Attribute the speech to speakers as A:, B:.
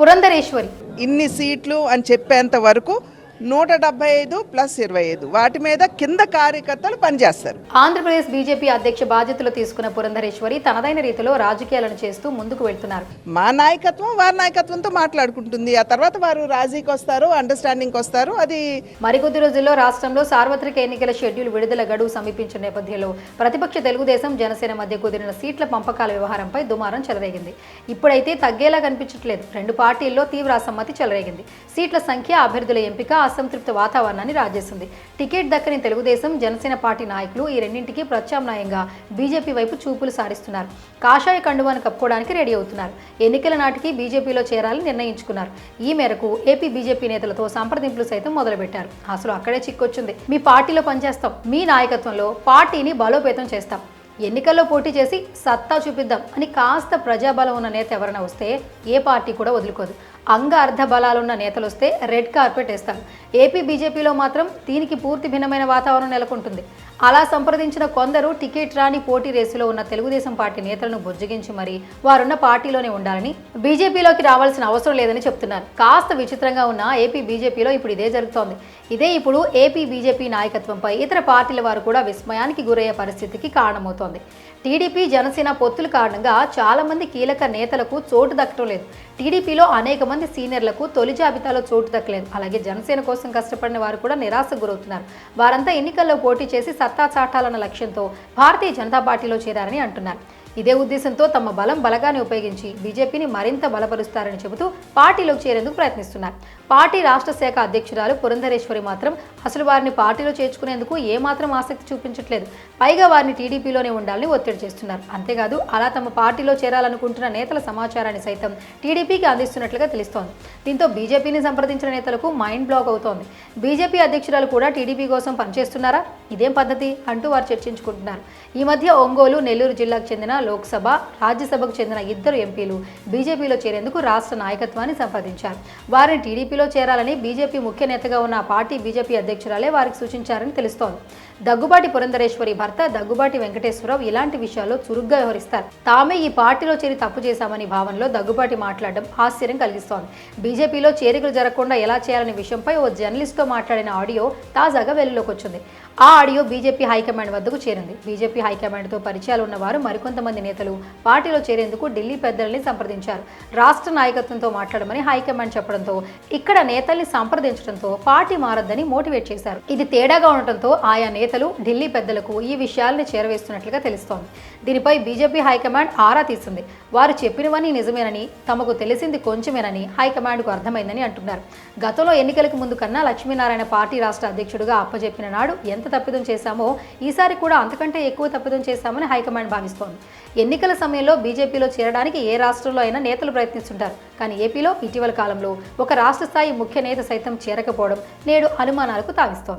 A: పురంధరేశ్వరి
B: ఇన్ని సీట్లు అని చెప్పేంత వరకు 175 ప్లస్ 25 వాటి మీద కింద కార్యకర్తలు పనిచేస్తారు.
A: ఆంధ్రప్రదేశ్ బీజేపీ అధ్యక్ష బాధ్యతలు తీసుకున్న పురంధరేశ్వరి తనదైన రీతిలో రాజకీయాలను చేస్తూ ముందుకు వెళ్తున్నారు.
B: మా నాయకత్వం వారి నాయకత్వంతో మాట్లాడుకుంటుంది. ఆ తర్వాత వారు రాజీకి వస్తారు, అండర్స్టాండింగ్కి వస్తారు. అది
A: మరికొద్ది రోజుల్లో రాష్ట్రంలో సార్వత్రిక ఎన్నికల షెడ్యూల్ విడుదల గడువు సమీపించిన నేపథ్యంలో ప్రతిపక్ష తెలుగుదేశం జనసేన మధ్య కుదిరిన సీట్ల పంపకాల వ్యవహారంపై దుమారం చెలరేగింది. ఇప్పుడైతే తగ్గేలా కనిపించట్లేదు. రెండు పార్టీల్లో తీవ్ర అసమ్మతి చెలరేగింది. సీట్ల సంఖ్య, అభ్యర్థుల ఎంపిక అసంతృప్త వాతావరణాన్ని రాజేసింది. టికెట్ దక్కని తెలుగుదేశం జనసేన పార్టీ నాయకులు ఈ రెండింటికి ప్రత్యామ్నాయంగా బీజేపీ వైపు చూపులు సారిస్తున్నారు. కాషాయ కండువాను కప్పుకోవడానికి రెడీ అవుతున్నారు. ఎన్నికల నాటికి బీజేపీలో చేరాలని నిర్ణయించుకున్నారు. ఈ మేరకు ఏపీ బీజేపీ నేతలతో సంప్రదింపులు సైతం మొదలుపెట్టారు. అసలు అక్కడే చిక్కొచ్చింది. మీ పార్టీలో పనిచేస్తాం, మీ నాయకత్వంలో పార్టీని బలోపేతం చేస్తాం, ఎన్నికల్లో పోటీ చేసి సత్తా చూపిద్దాం అని కాస్త ప్రజాబలం ఉన్న నేత ఎవరైనా వస్తే ఏ పార్టీ కూడా వదులుకోదు. అర్ధ బలాలున్న నేతలు వస్తే రెడ్ కార్పెట్ వేస్తారు. ఏపీ బీజేపీలో మాత్రం దీనికి పూర్తి భిన్నమైన వాతావరణం నెలకొంటుంది. అలా సంప్రదించిన కొందరు టికెట్ రాని పోటీ రేసులో ఉన్న తెలుగుదేశం పార్టీ నేతలను బుజ్జగించి మరీ వారున్న పార్టీలోనే ఉండాలని, బీజేపీలోకి రావాల్సిన అవసరం లేదని చెప్తున్నారు. కాస్త విచిత్రంగా ఉన్న ఏపీ బీజేపీలో ఇప్పుడు ఇదే జరుగుతోంది. ఇదే ఇప్పుడు ఏపీ బీజేపీ నాయకత్వంపై ఇతర పార్టీల వారు కూడా విస్మయానికి గురయ్యే పరిస్థితికి కారణమవుతోంది. టీడీపీ జనసేన పొత్తుల కారణంగా చాలా మంది కీలక నేతలకు చోటు దక్కడం లేదు. టీడీపీలో అనేక మంది సీనియర్లకు తొలి జాబితాలో చోటు దక్కలేదు. అలాగే జనసేన కోసం కష్టపడిన వారు కూడా నిరాశకు గురవుతున్నారు. వారంతా ఎన్నికల్లో పోటీ చేసి సత్తా చాటాలన్న లక్ష్యంతో భారతీయ జనతా పార్టీలో చేరారని అంటున్నారు. ఇదే ఉద్దేశంతో తమ బలగాన్ని ఉపయోగించి బీజేపీని మరింత బలపరుస్తారని చెబుతూ పార్టీలోకి చేరేందుకు ప్రయత్నిస్తున్నారు. పార్టీ రాష్ట్ర శాఖ అధ్యక్షురాలు పురంధరేశ్వరి మాత్రం అసలు వారిని పార్టీలో చేర్చుకునేందుకు ఏమాత్రం ఆసక్తి చూపించట్లేదు. పైగా వారిని టీడీపీలోనే ఉండాలని ఒత్తిడి చేస్తున్నారు. అంతేకాదు అలా తమ పార్టీలో చేరాలనుకుంటున్న నేతల సమాచారాన్ని సైతం టీడీపీకి అందిస్తున్నట్లుగా తెలుస్తోంది. దీంతో బీజేపీని సంప్రదించిన నేతలకు మైండ్ బ్లాక్ అవుతోంది. బీజేపీ అధ్యక్షురాలు కూడా టీడీపీ కోసం పనిచేస్తున్నారా, ఇదేం పద్ధతి అంటూ వారు చర్చించుకుంటున్నారు. ఈ మధ్య ఒంగోలు, నెల్లూరు జిల్లాకు చెందిన లోక్సభ, రాజ్యసభకు చెందిన ఇద్దరు ఎంపీలు బీజేపీలో చేరేందుకు రాష్ట్ర నాయకత్వాన్ని సంప్రదించారు. వారిని టీడీపీలో చేరాలని బీజేపీ ముఖ్య నేతగా ఉన్న పార్టీ బీజేపీ అధ్యక్షురాలే వారికి సూచించారని తెలుస్తోంది. దగ్గుబాటి పురంధరేశ్వరి భర్త దగ్గుబాటి వెంకటేశ్వరరావు ఇలాంటి విషయాల్లో చురుగ్గా వ్యవహరిస్తారు. తామే ఈ పార్టీలో చేరి తప్పు చేశామని భావనలో దగ్గుబాటి మాట్లాడడం ఆశ్చర్యం కలిగిస్తోంది. బీజేపీలో చేరికలు జరగకుండా ఎలా చేయాలనే విషయంపై ఓ జర్నలిస్ట్తో మాట్లాడిన ఆడియో తాజాగా వెలుగులోకి వచ్చింది. ఆ ఆడియో బీజేపీ హైకమాండ్ వద్దకు చేరింది. బీజేపీ హైకమాండ్తో పరిచయాలు ఉన్నవారు మరికొంతమంది నేతలు పార్టీలో చేరేందుకు ఢిల్లీ పెద్దల్ని సంప్రదించారు. రాష్ట్ర నాయకత్వంతో మాట్లాడమని హైకమాండ్ చెప్పడంతో ఇక్కడ నేతల్ని సంప్రదించడంతో పార్టీ మారద్దని మోటివేట్ చేశారు. ఇది తేడాగా ఉండటంతో ఆయా నేతలు ఢిల్లీ పెద్దలకు ఈ విషయాల్ని చేరవేస్తున్నట్లుగా తెలుస్తోంది. దీనిపై బీజేపీ హైకమాండ్ ఆరా తీసింది. వారు చెప్పినవన్నీ నిజమేనని, తమకు తెలిసింది కొంచెమేనని హైకమాండ్కు అర్థమైందని అంటున్నారు. గతంలో ఎన్నికలకు ముందు కన్నా లక్ష్మీనారాయణ పార్టీ రాష్ట్ర అధ్యక్షుడిగా అప్పచెప్పిన నాడు ఎంత తప్పిదం చేశామో ఈసారి కూడా అంతకంటే ఎక్కువ తప్పిదం చేశామని హైకమాండ్ భావిస్తోంది. ఎన్నికల సమయంలో బీజేపీలో చేరడానికి ఏ రాష్ట్రంలో అయినా నేతలు ప్రయత్నిస్తుంటారు. కానీ ఏపీలో ఇటీవల కాలంలో ఒక రాష్ట్ర స్థాయి ముఖ్య నేత సైతం చేరకపోవడం నేడు అనుమానాలకు తావిస్తోంది.